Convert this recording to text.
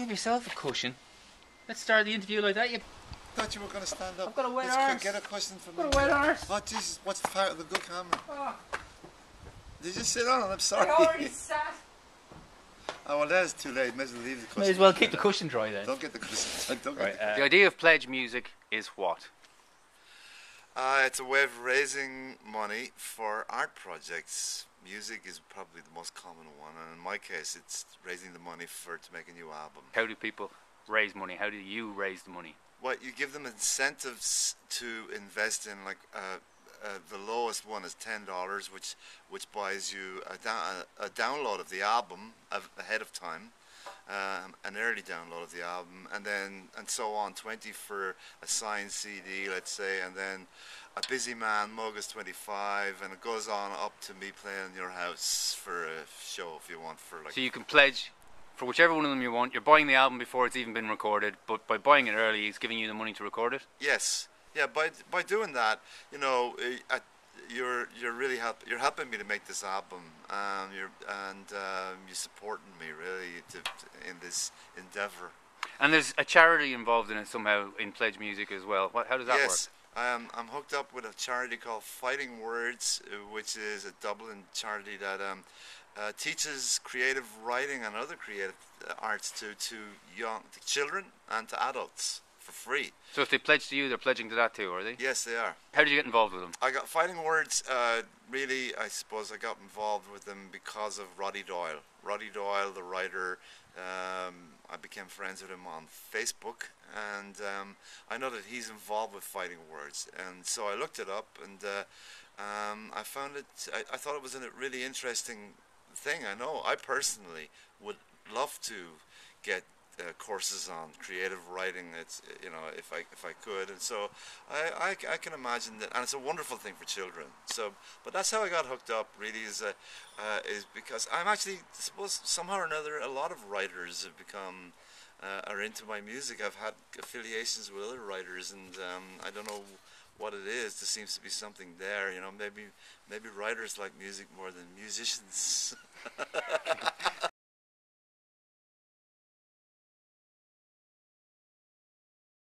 Give yourself a cushion. Let's start the interview like that. You Thought you were going to stand up. I've got a wet Let's arse. Get a cushion from Got a wet arse. Oh Jesus! What's part of the good camera? Oh, Did you sit on it? I'm sorry. I already sat. Oh well, that is too late. May as well leave the cushion. May as well keep the cushion dry then. Don't get the cushion. Don't get The idea of pledge music is what? It's a way of raising money for art projects. Music is probably the most common one, and in my case, it's raising the money to make a new album. How do people raise money? How do you raise the money? Well, you give them incentives to invest in, like the lowest one is $10, which buys you a download of the album ahead of time, an early download of the album, and so on. 20 for a signed CD, let's say, and then a busy man mug is 25, and it goes on up to me playing in your house for a show if you want. So you can pledge for whichever one of them you want. You're buying the album before it's even been recorded, but by buying it early, it's giving you the money to record it. Yes, yeah. By doing that, you know, you're really helping me to make this album, you're supporting me really in this endeavor. And there's a charity involved in it somehow in Pledge Music as well. How does that work? Yes. I'm hooked up with a charity called Fighting Words, which is a Dublin charity that teaches creative writing and other creative arts to children and to adults for free. So if they pledge to you, they're pledging to that too, are they? Yes, they are. How did you get involved with them? I got Fighting Words. Really, I suppose I got involved with them because of Roddy Doyle. Roddy Doyle, the writer. I became friends with him on Facebook, and I know that he's involved with Fighting Words, and so I looked it up, and I found it. I thought it was a really interesting thing. I know I personally would love to get courses on creative writing. It's if I could, and so I can imagine that, and it's a wonderful thing for children. So, but that's how I got hooked up. Really, is because I'm actually, I suppose somehow or another, a lot of writers have become are into my music. I've had affiliations with other writers, and I don't know what it is. There seems to be something there. You know, maybe writers like music more than musicians.